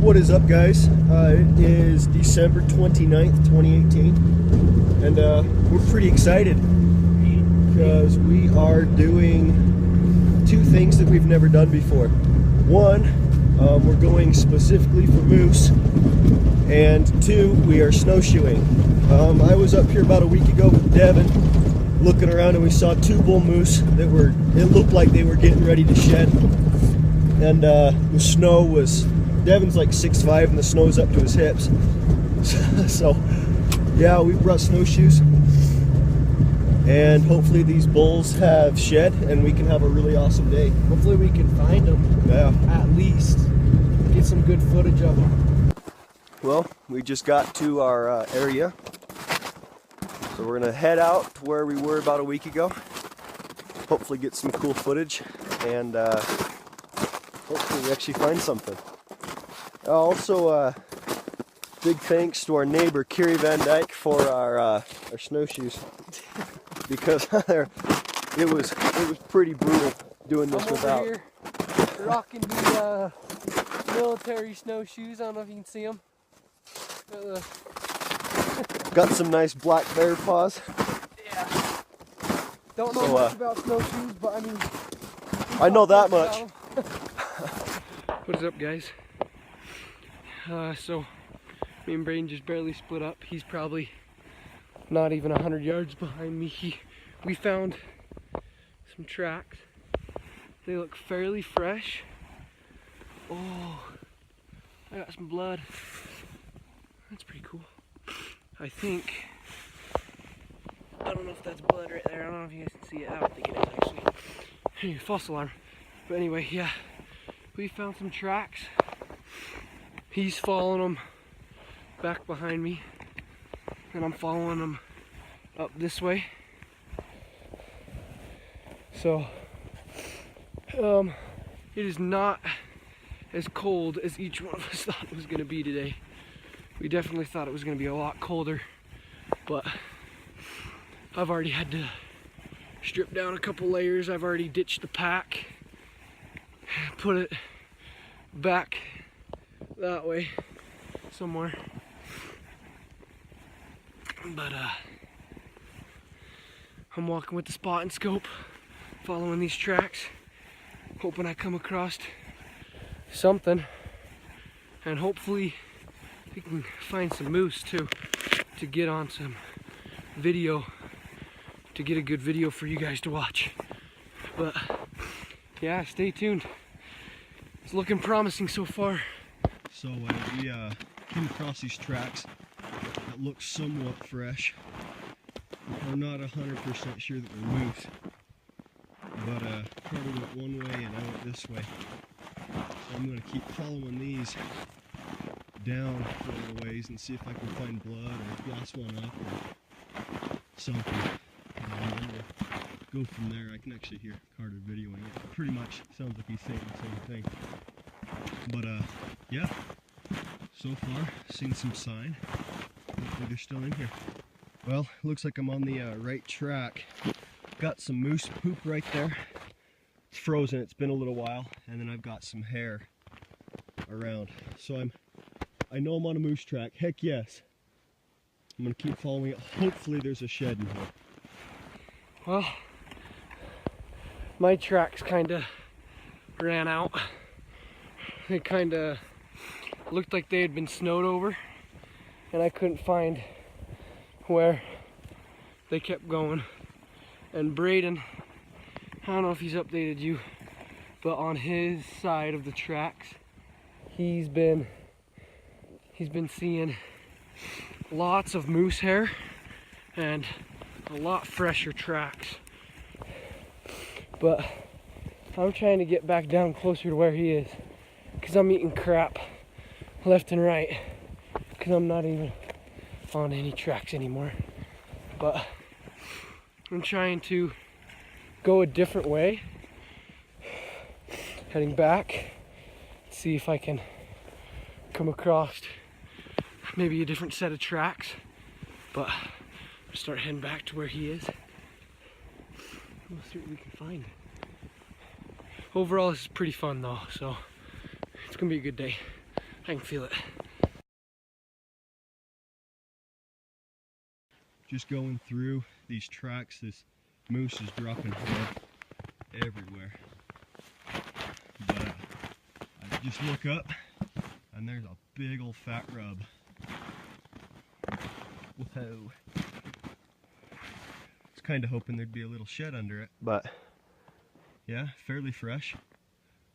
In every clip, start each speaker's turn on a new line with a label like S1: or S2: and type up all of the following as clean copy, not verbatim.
S1: What is up, guys? It is December 29th, 2018, and we're pretty excited because we are doing two things that we've never done before. One, we're going specifically for moose, and two, we are snowshoeing. I was up here about a week ago with Devin, looking around, and we saw two bull moose that it looked like they were getting ready to shed, and the snow was, Devin's like 6'5", and the snow's up to his hips. So yeah, we brought snowshoes, and hopefully these bulls have shed and we can have a really awesome day.
S2: Hopefully we can find them.
S1: Yeah.
S2: At least get some good footage of them.
S1: Well, we just got to our area, so we're gonna head out to where we were about a week ago. Hopefully get some cool footage, and hopefully we actually find something. Also, big thanks to our neighbor Kerry Van Dyke for our snowshoes, because it was pretty brutal doing this
S2: I'm
S1: without.
S2: over here rocking the military snowshoes. I don't know if you can see them.
S1: Got some nice black bear paws.
S2: Yeah. Don't know much about snowshoes, but I mean,
S1: I know that much.
S2: What is up, guys? So me and Braden just barely split up. He's probably not even 100 yards behind me. We found some tracks. They look fairly fresh. Oh, I got some blood. That's pretty cool. I don't know if that's blood right there. I don't know if you guys can see it. I don't think it is actually. Anyway, false alarm. But anyway, yeah, we found some tracks. He's following them back behind me, and I'm following them up this way. So it is not as cold as each one of us thought it was going to be today. We definitely thought it was going to be a lot colder, but I've already had to strip down a couple layers. I've already ditched the pack, put it back that way somewhere, but I'm walking with the spot and scope, following these tracks, hoping I come across something, and hopefully we can find some moose too, to get on some video, to get a good video for you guys to watch. But yeah, stay tuned. It's looking promising so far.
S1: So we came across these tracks that look somewhat fresh. We're not 100% sure that they're moose, but Carter went one way and I went this way. So I'm going to keep following these down for a little ways and see if I can find blood or gas one up or something. And then we'll go from there. I can actually hear Carter videoing it. Pretty much sounds like he's saying the same thing. But yeah, so far seen some sign. Hopefully they're still in here. Well, looks like I'm on the right track. Got some moose poop right there. It's frozen, it's been a little while, and then I've got some hair around. So I know I'm on a moose track. Heck yes. I'm gonna keep following it. Hopefully there's a shed in here.
S2: Well, my tracks kinda ran out. They kinda looked like they had been snowed over, and I couldn't find where they kept going. And Braden, I don't know if he's updated you, but on his side of the tracks, he's been seeing lots of moose hair and a lot fresher tracks. But I'm trying to get back down closer to where he is, because I'm eating crap left and right, because I'm not even on any tracks anymore. But I'm trying to go a different way, heading back, see if I can come across maybe a different set of tracks. But I'll start heading back to where he is. We'll see what we can find. Overall, this is pretty fun though, so it's gonna be a good day. I can feel it.
S1: Just going through these tracks, this moose is dropping head everywhere. But I just look up and there's a big old fat rub. Whoa. I was kind of hoping there'd be a little shed under it, but yeah, fairly fresh.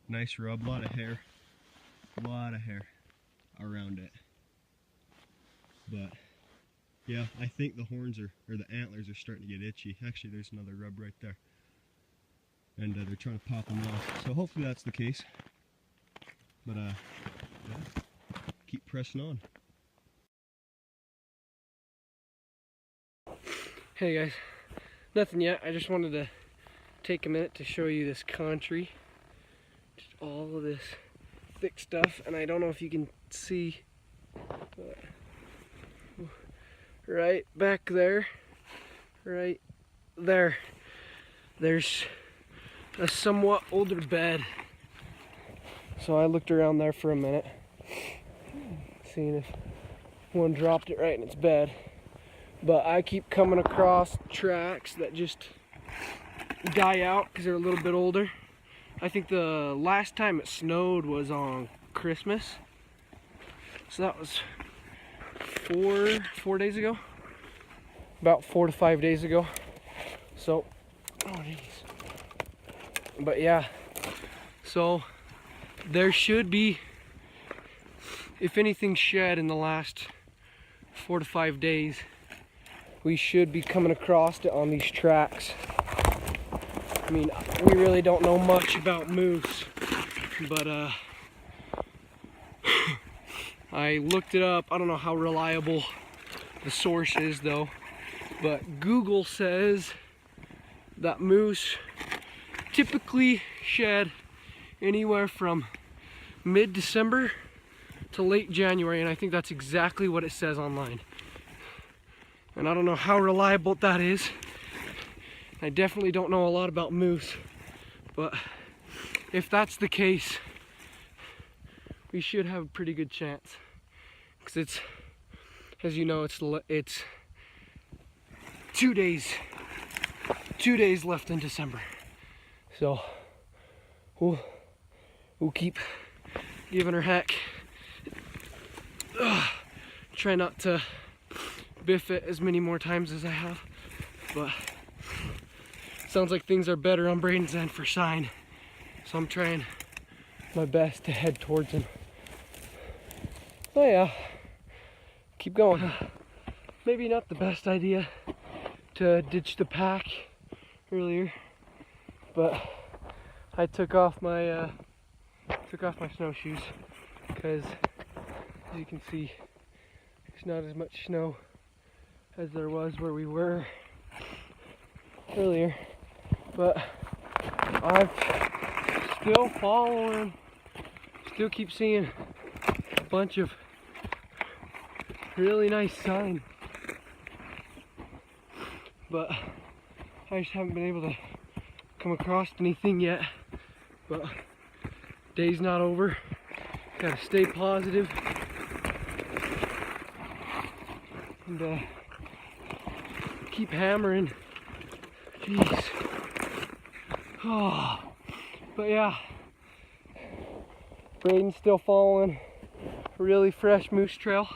S1: Nice rub, lot of hair around it. But yeah, I think the horns or the antlers are starting to get itchy. Actually, there's another rub right there. And they're trying to pop them off. So hopefully that's the case. But yeah, keep pressing on.
S2: Hey guys, nothing yet. I just wanted to take a minute to show you this country. Just all of this thick stuff, and I don't know if you can see, but right back there, right there, there's a somewhat older bed. So I looked around there for a minute, seeing if one dropped it right in its bed. But I keep coming across tracks that just die out because they're a little bit older. I think the last time it snowed was on Christmas. So that was four days ago. About 4 to 5 days ago. So, oh jeez. But yeah, so there should be, if anything shed in the last 4 to 5 days, we should be coming across it on these tracks. I mean, we really don't know much about moose, but I looked it up. I don't know how reliable the source is though, but Google says that moose typically shed anywhere from mid-December to late January, and I think that's exactly what it says online. And I don't know how reliable that is. I definitely don't know a lot about moose, but if that's the case, we should have a pretty good chance. Because it's, as you know, it's 2 days left in December. So we'll keep giving her heck. Try not to biff it as many more times as I have, but sounds like things are better on Braden's end for sign, so I'm trying my best to head towards him. Oh yeah, keep going. Maybe not the best idea to ditch the pack earlier, but I took off my snowshoes because, as you can see, there's not as much snow as there was where we were earlier, but I'm still following, still keep seeing a bunch of really nice sign, but I just haven't been able to come across anything yet. But day's not over, gotta stay positive and keep hammering. Jeez. Oh, but yeah, Braden's still following a really fresh moose trail,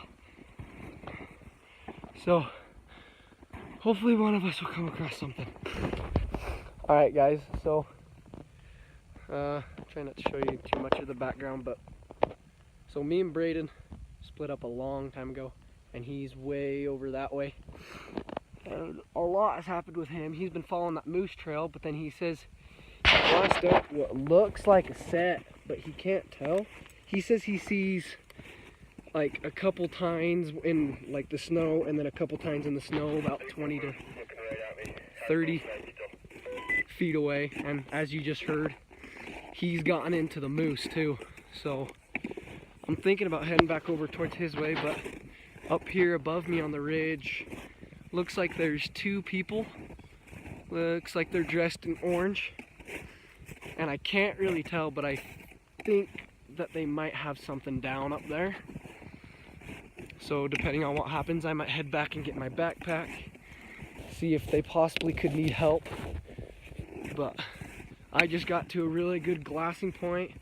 S2: so hopefully one of us will come across something. All right, guys. So try not to show you too much of the background, but so me and Braden split up a long time ago, and he's way over that way. And a lot has happened with him. He's been following that moose trail, but then he says he lost up what looks like a set, but he can't tell. He says he sees like a couple tines in like the snow, and then a couple tines in the snow about 20 to 30 feet away. And as you just heard, he's gotten into the moose too. So I'm thinking about heading back over towards his way, but up here above me on the ridge, looks like there's 2 people. Looks like they're dressed in orange. And I can't really tell, but I think that they might have something down up there. So depending on what happens, I might head back and get my backpack, see if they possibly could need help. But I just got to a really good glassing point,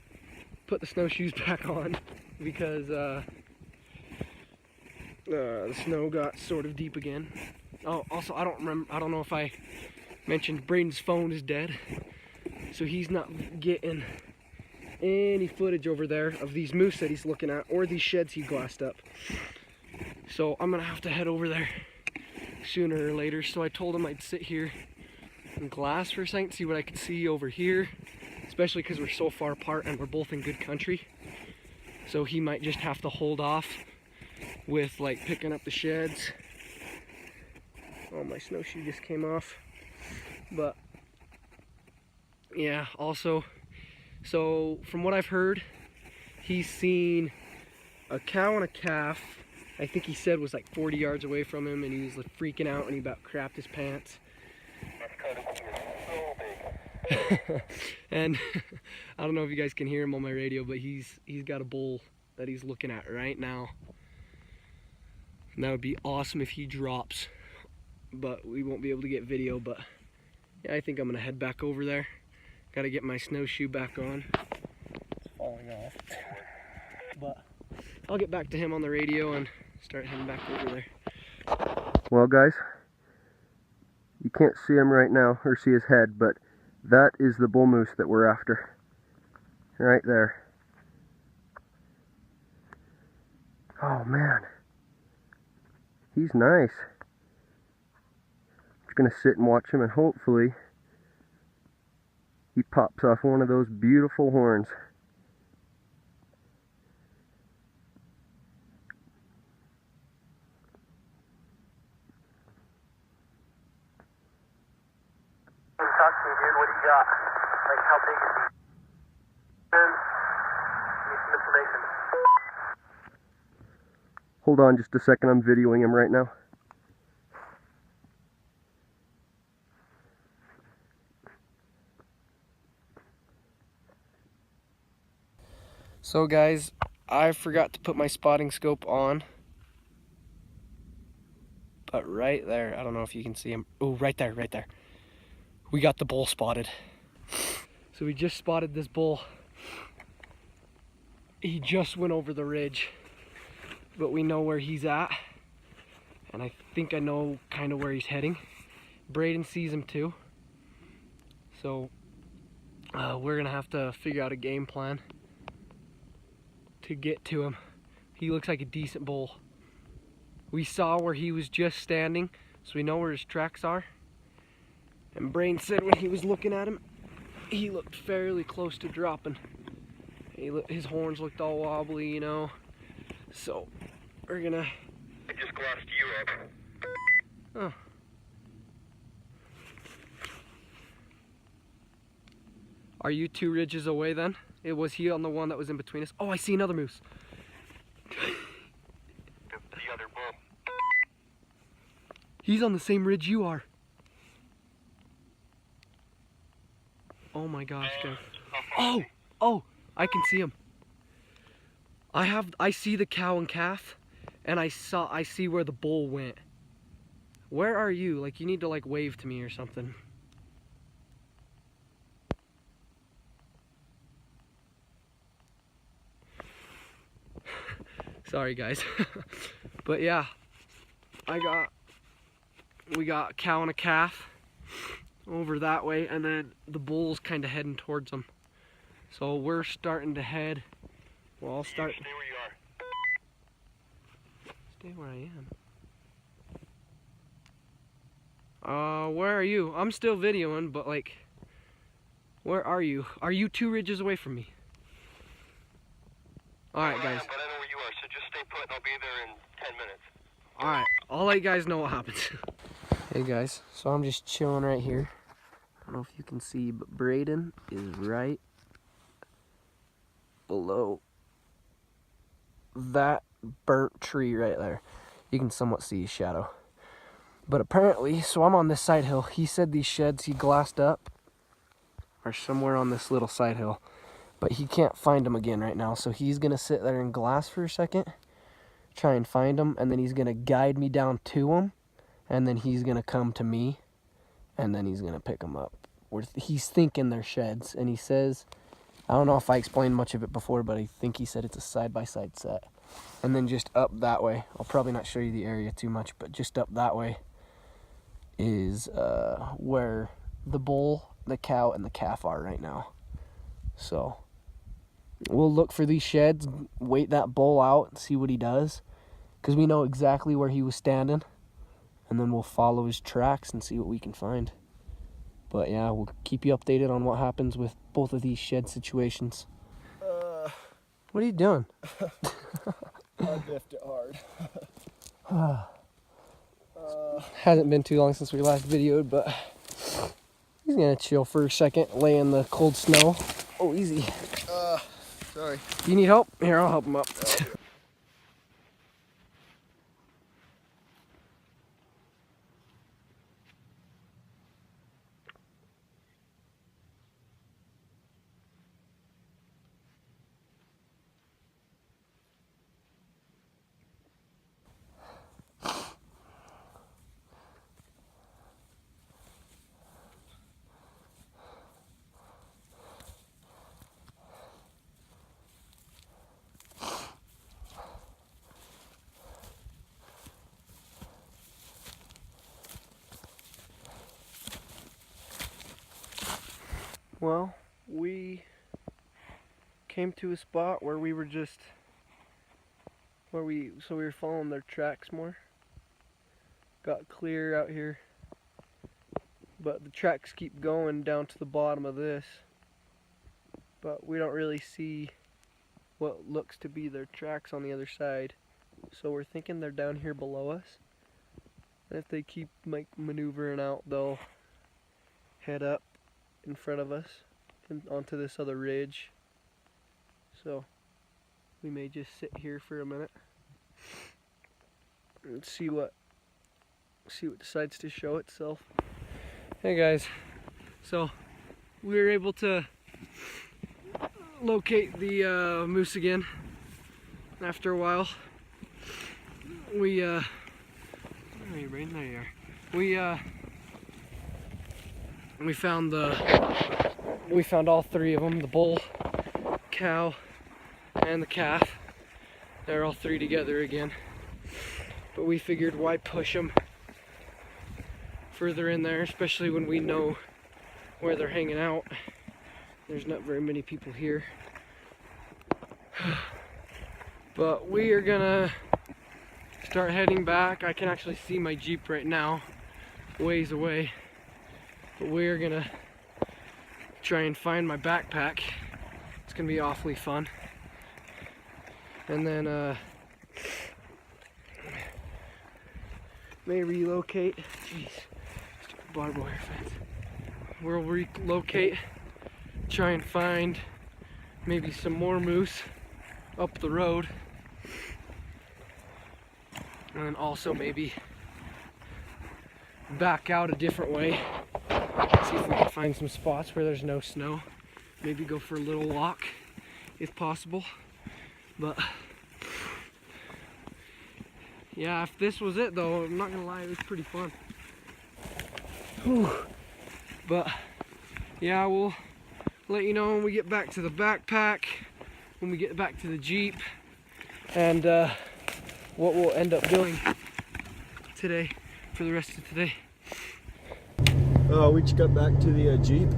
S2: put the snowshoes back on because the snow got sort of deep again. Oh, also I don't know if I mentioned Braden's phone is dead, so he's not getting any footage over there of these moose that he's looking at or these sheds he glassed up. So I'm gonna have to head over there sooner or later. So I told him I'd sit here and glass for a second, see what I could see over here, especially because we're so far apart and we're both in good country. So he might just have to hold off with like picking up the sheds. Oh, my snowshoe just came off. But yeah, also, so from what I've heard, he's seen a cow and a calf. I think he said was like 40 yards away from him, and he was like freaking out and he about crapped his pants.
S3: That's kind of so big.
S2: And I don't know if you guys can hear him on my radio, but he's got a bull that he's looking at right now. And that would be awesome if he drops, but we won't be able to get video. But yeah, I think I'm gonna head back over there. Gotta get my snowshoe back on. It's falling off. But I'll get back to him on the radio and start heading back over there.
S1: Well, guys, you can't see him right now or see his head, but that is the bull moose that we're after. Right there. Oh man, he's nice. Just gonna sit and watch him, and hopefully he pops off one of those beautiful horns.
S3: Talk to me, dude. What do you got? Like, how big is he? Need some information.
S1: Hold on just a second, I'm videoing him right now.
S2: So guys, I forgot to put my spotting scope on. But right there, I don't know if you can see him. Oh, right there, right there. We got the bull spotted. So we just spotted this bull. He just went over the ridge, but we know where he's at. And I think I know kind of where he's heading. Braden sees him too. So we're gonna have to figure out a game plan to get to him. He looks like a decent bull. We saw where he was just standing, so we know where his tracks are. And Braden said when he was looking at him, he looked fairly close to dropping. His horns looked all wobbly, you know. So we're gonna.
S3: I just glassed you up.
S2: Oh. Are you 2 ridges away then? Was he on the one that was in between us? Oh, I see another moose.
S3: The other bull.
S2: He's on the same ridge you are. Oh my gosh, guys. Oh, I can see him. I see the cow and calf, and I see where the bull went. Where are you? Like, you need to like wave to me or something. Sorry guys. But yeah, we got a cow and a calf over that way, and then the bull's kind of heading towards them. So we're starting to head. Well, I'll start.
S3: Stay where you are.
S2: Stay where I am. Where are you? I'm still videoing, but like, where are you? Are you 2 ridges away from me? Alright guys.
S3: But I know where you are, so just stay put and I'll be there in 10 minutes.
S2: Alright, I'll let you guys know what happens. Hey guys, so I'm just chilling right here. I don't know if you can see, but Braden is right below that burnt tree right there. You can somewhat see his shadow. But apparently, so I'm on this side hill. He said these sheds he glassed up are somewhere on this little side hill. but he can't find them again right now. So he's gonna sit there in glass for a second, try and find them, and then he's gonna guide me down to them, and then he's gonna come to me, and then he's gonna pick them up. He's thinking they're sheds, and he says, I don't know if I explained much of it before, but I think he said it's a side-by-side set. And then just up that way, I'll probably not show you the area too much, but just up that way is where the bull, the cow, and the calf are right now. So we'll look for these sheds, wait that bull out, and see what he does, because we know exactly where he was standing, and then we'll follow his tracks and see what we can find. But yeah, we'll keep you updated on what happens with both of these shed situations. What are you doing?
S1: I biffed it hard.
S2: Hasn't been too long since we last videoed, but he's gonna chill for a second, lay in the cold snow. Oh, easy.
S1: Sorry.
S2: Do you need help? Here, I'll help him up. Well, we came to a spot where we were following their tracks more. Got clear out here, but the tracks keep going down to the bottom of this, but we don't really see what looks to be their tracks on the other side. So we're thinking they're down here below us, and if they keep maneuvering out, they'll head up in front of us and onto this other ridge. So we may just sit here for a minute and see what decides to show itself. Hey guys, so we were able to locate the moose again after a while. We there you are. We found all three of them, the bull, cow, and the calf. They're all three together again. But we figured, why push them further in there, especially when we know where they're hanging out. There's not very many people here. But we are gonna start heading back. I can actually see my Jeep right now, ways away. But we're gonna try and find my backpack. It's gonna be awfully fun. And then may relocate. Jeez, stupid barbed wire fence. We'll relocate, try and find maybe some more moose up the road, and then also maybe back out a different way. See if we can find some spots where there's no snow. Maybe go for a little walk if possible. But yeah, if this was it though, I'm not gonna lie, it was pretty fun. Whew. But yeah, we'll let you know when we get back to the backpack, when we get back to the Jeep, and what we'll end up doing today for the rest of today.
S1: We just got back to the Jeep,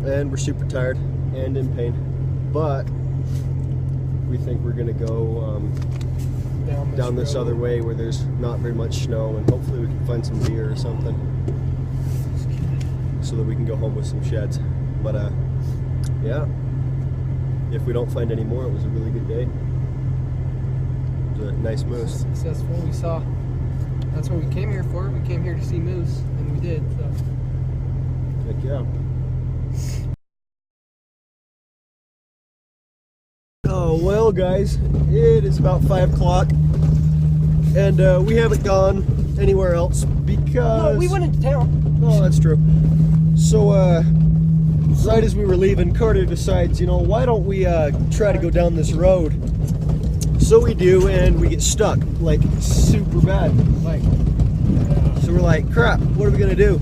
S1: and we're super tired and in pain, but we think we're gonna go down this other way where there's not very much snow, and hopefully we can find some deer or something so that we can go home with some sheds. But yeah, if we don't find any more, it was a really good day. It was a nice moose.
S2: Successful. We saw, that's what we came here for. We came here to see moose, and we did. So.
S1: Heck yeah. Oh well guys, it is about 5 o'clock, and we haven't gone anywhere else because...
S2: No, we went into town.
S1: Oh, that's true. So right as we were leaving, Carter decides, you know, why don't we try to go down this road? So we do, and we get stuck, like super bad.
S2: Like,
S1: So we're like, crap, what are we gonna do?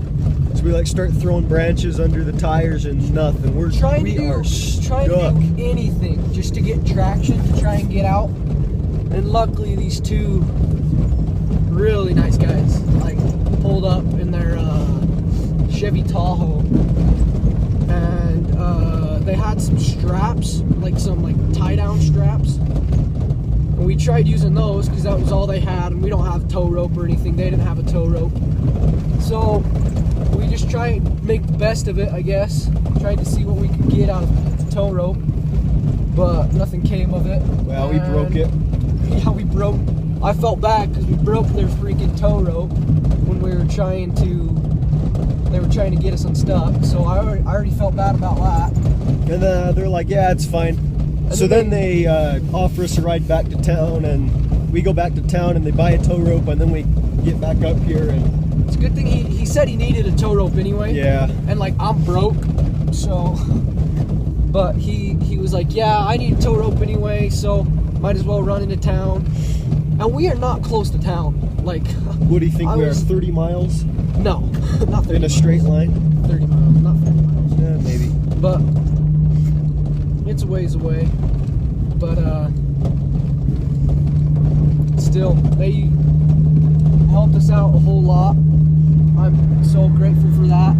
S1: So we like start throwing branches under the tires and nothing. We are stuck.
S2: trying to do anything just to get traction, to try and get out. And luckily these two really nice guys like pulled up in their Chevy Tahoe, and they had some straps, like some tie down straps, and we tried using those because that was all they had, and we don't have tow rope or anything. They didn't have a tow rope, so we just tried to make the best of it, I guess. Tried to see what we could get out of the tow rope, but nothing came of it.
S1: Well, we broke it.
S2: Yeah, we broke. I felt bad because we broke their freaking tow rope when we were trying to. They were trying to get us unstuck, so I already felt bad about that.
S1: And they're like, yeah, it's fine. So then they offer us a ride back to town, and we go back to town, and they buy a tow rope, and then we get back up here. And
S2: it's a good thing he said he needed a tow rope anyway.
S1: Yeah.
S2: And I'm broke, so. But he was like, yeah, I need a tow rope anyway, so might as well run into town. And we are not close to town.
S1: What do you think we are? 30 miles?
S2: No, not 30
S1: in a straight line?
S2: 30 miles, not 30 miles.
S1: Yeah, maybe.
S2: But it's a ways away. But still, they helped us out a whole lot. I'm so grateful for that.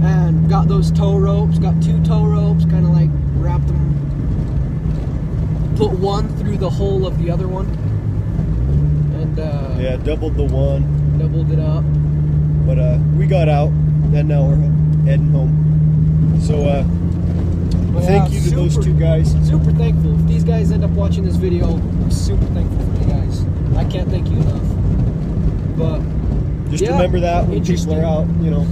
S2: And got those tow ropes, got 2 tow ropes, kind of wrapped them, put one through the hole of the other one. And
S1: yeah, doubled the one.
S2: Doubled it up.
S1: But we got out, and now we're heading home. So thank you to those 2 guys.
S2: Super thankful. If these guys end up watching this video, I'm super thankful for you guys. I can't thank you enough. But
S1: just remember that when people are out,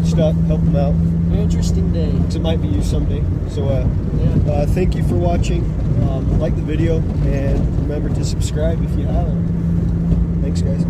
S1: stuck, help them out.
S2: Interesting day.
S1: Because it might be you someday. So thank you for watching. Like the video, and remember to subscribe if you haven't. Thanks, guys.